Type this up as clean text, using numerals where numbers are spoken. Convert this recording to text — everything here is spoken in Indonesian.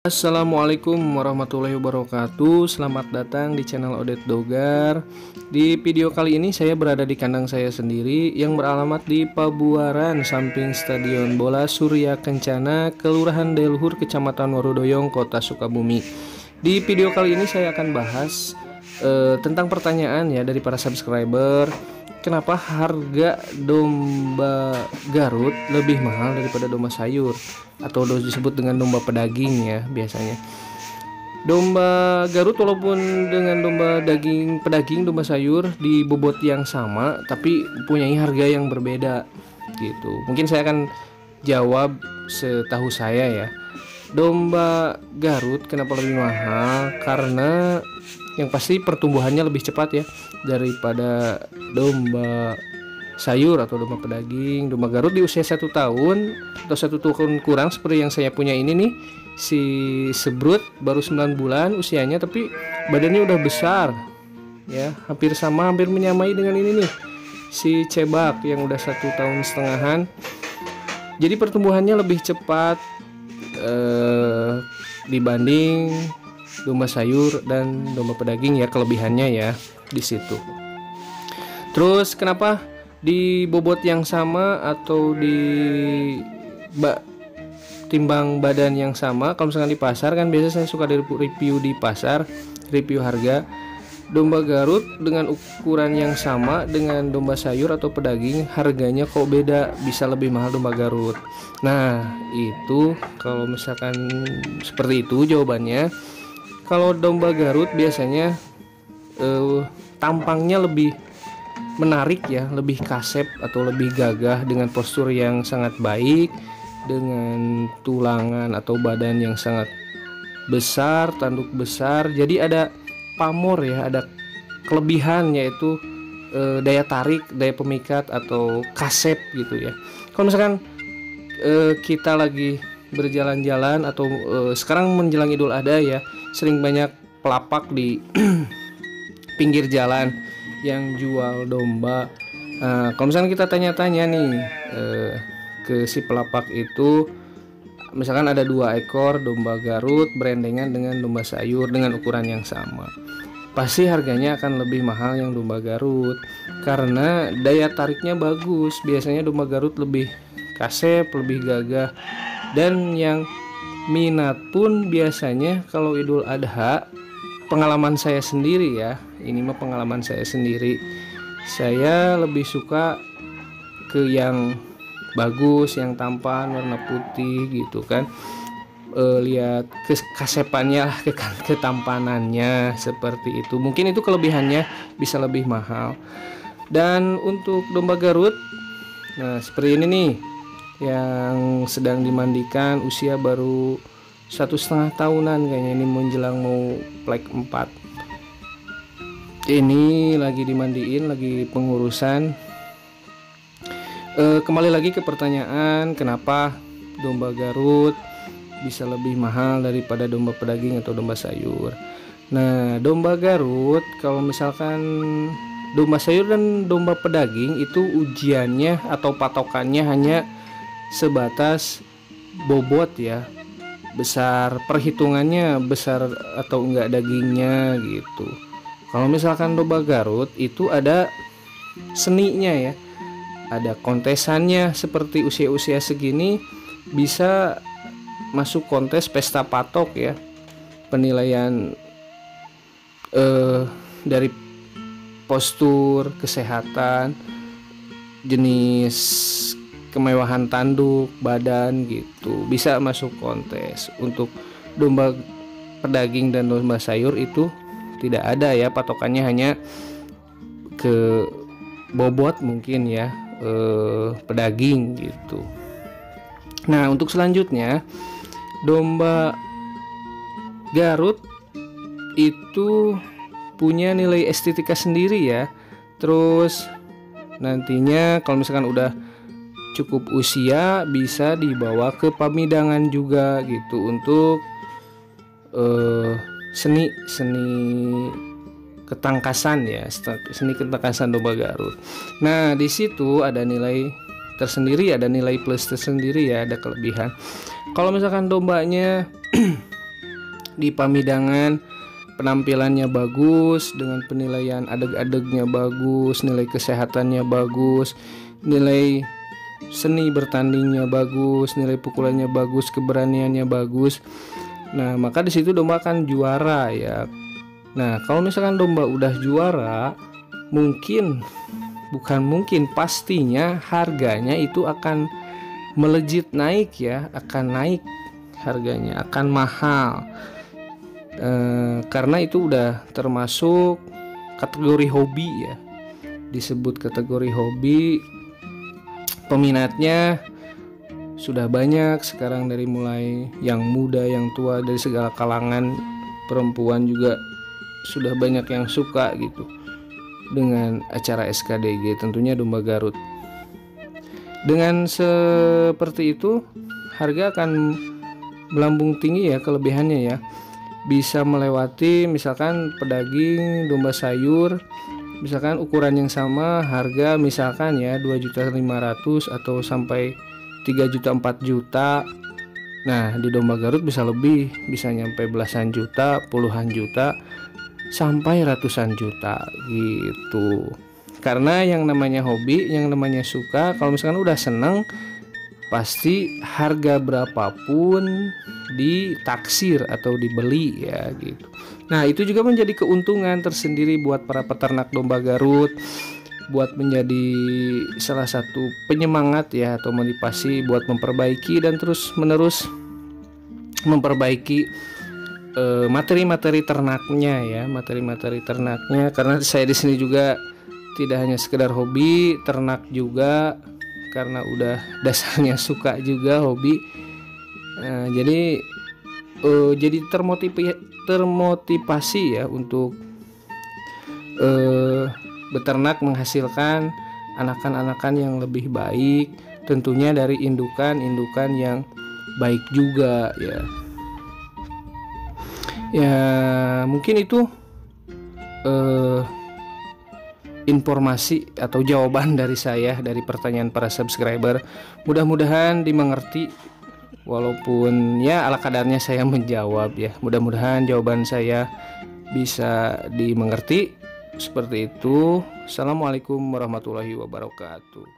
Assalamualaikum warahmatullahi wabarakatuh. Selamat datang di channel Odet Dogar. Di video kali ini saya berada di kandang saya sendiri yang beralamat di Pabuaran, samping Stadion Bola Surya Kencana, Kelurahan Deluhur, Kecamatan Warudoyong, Kota Sukabumi. Di video kali ini saya akan bahas tentang pertanyaan ya dari para subscriber. Kenapa harga domba Garut lebih mahal daripada domba sayur atau disebut dengan domba pedaging ya biasanya. Domba Garut walaupun dengan domba daging pedaging, domba sayur di bobot yang sama tapi punya harga yang berbeda gitu. Mungkin saya akan jawab setahu saya ya. Domba Garut kenapa lebih mahal? Karena yang pasti pertumbuhannya lebih cepat ya daripada domba sayur atau domba pedaging. Domba Garut di usia 1 tahun atau 1 tahun kurang seperti yang saya punya ini nih, si Sebrut baru 9 bulan usianya tapi badannya udah besar ya, hampir sama, hampir menyamai dengan ini nih, si Cebak yang udah 1 tahun setengahan. Jadi pertumbuhannya lebih cepat dibanding domba sayur dan domba pedaging ya, kelebihannya ya di situ. Terus kenapa di bobot yang sama atau di timbang badan yang sama? Kalau misalkan di pasar kan biasa saya suka review di pasar, review harga. Domba Garut dengan ukuran yang sama dengan domba sayur atau pedaging harganya kok beda, bisa lebih mahal domba Garut. Nah itu kalau misalkan seperti itu jawabannya. Kalau domba Garut biasanya tampangnya lebih menarik ya, lebih kasep atau lebih gagah dengan postur yang sangat baik, dengan tulangan atau badan yang sangat besar, tanduk besar. Jadi ada pamor ya, ada kelebihan yaitu daya tarik, daya pemikat atau kasep gitu ya. Kalau misalkan kita lagi berjalan-jalan atau sekarang menjelang Idul Adha ya, sering banyak pelapak di pinggir jalan yang jual domba. Kalau misalnya kita tanya-tanya nih ke si pelapak itu, misalkan ada 2 ekor domba Garut berendengan dengan domba sayur dengan ukuran yang sama, pasti harganya akan lebih mahal yang domba Garut karena daya tariknya bagus. Biasanya domba Garut lebih kasep, lebih gagah, dan yang minat pun biasanya kalau Idul Adha, pengalaman saya sendiri ya, ini mah pengalaman saya sendiri, saya lebih suka ke yang bagus, yang tampan, warna putih gitu kan. Lihat kasepannya lah, ketampanannya seperti itu. Mungkin itu kelebihannya bisa lebih mahal. Dan untuk domba Garut, nah seperti ini nih, yang sedang dimandikan, usia baru 1,5 tahunan kayaknya, ini menjelang mau plek 4. Ini lagi dimandiin, lagi pengurusan. Kembali lagi ke pertanyaan, kenapa domba Garut bisa lebih mahal daripada domba pedaging atau domba sayur. Nah, domba Garut kalau misalkan domba sayur dan domba pedaging itu ujiannya atau patokannya hanya sebatas bobot ya, besar, perhitungannya besar atau enggak dagingnya gitu. Kalau misalkan domba Garut itu ada seninya ya, ada kontesannya. Seperti usia-usia segini bisa masuk kontes pesta patok ya, penilaian dari postur, kesehatan, jenis kemewahan tanduk, badan gitu, bisa masuk kontes. Untuk domba pedaging dan domba sayur itu tidak ada ya, patokannya hanya ke bobot mungkin ya, pedaging gitu. Nah untuk selanjutnya, domba Garut itu punya nilai estetika sendiri ya. Terus nantinya kalau misalkan udah cukup usia bisa dibawa ke pamidangan juga gitu untuk seni ketangkasan ya, seni ketangkasan domba Garut. Nah, di situ ada nilai tersendiri, ada nilai plus tersendiri ya, ada kelebihan. Kalau misalkan dombanya di pamidangan penampilannya bagus, dengan penilaian adeg-adegnya bagus, nilai kesehatannya bagus, nilai seni bertandingnya bagus, nilai pukulannya bagus, keberaniannya bagus. Nah, maka di situ domba akan juara ya. Nah, kalau misalkan domba udah juara, pastinya harganya itu akan melejit naik ya, akan naik harganya, akan mahal. Karena itu udah termasuk kategori hobi ya, disebut kategori hobi. Peminatnya sudah banyak sekarang, dari mulai yang muda, yang tua, dari segala kalangan. Perempuan juga sudah banyak yang suka gitu dengan acara SKDG, tentunya domba Garut. Dengan seperti itu harga akan melambung tinggi ya, kelebihannya ya. Bisa melewati misalkan pedaging domba sayur, misalkan ukuran yang sama, harga misalkan ya 2.500.000 atau sampai 3 juta 4 juta. Nah, di domba Garut bisa lebih, bisa nyampe belasan juta, puluhan juta, sampai ratusan juta gitu. Karena yang namanya hobi, yang namanya suka, kalau misalkan udah seneng, pasti harga berapapun ditaksir atau dibeli ya gitu. Nah, itu juga menjadi keuntungan tersendiri buat para peternak domba Garut, buat menjadi salah satu penyemangat ya, atau motivasi buat memperbaiki dan terus menerus memperbaiki materi-materi ternaknya ya, materi-materi ternaknya. Karena saya di sini juga tidak hanya sekedar hobi ternak juga, karena udah dasarnya suka juga hobi. Jadi termotivasi ya untuk beternak, menghasilkan anakan-anakan yang lebih baik, tentunya dari indukan yang baik juga ya. Ya mungkin itu informasi atau jawaban dari saya dari pertanyaan para subscriber. Mudah-mudahan dimengerti, walaupun ya ala kadarnya saya menjawab ya. Mudah-mudahan jawaban saya bisa dimengerti. Seperti itu. Assalamualaikum warahmatullahi wabarakatuh.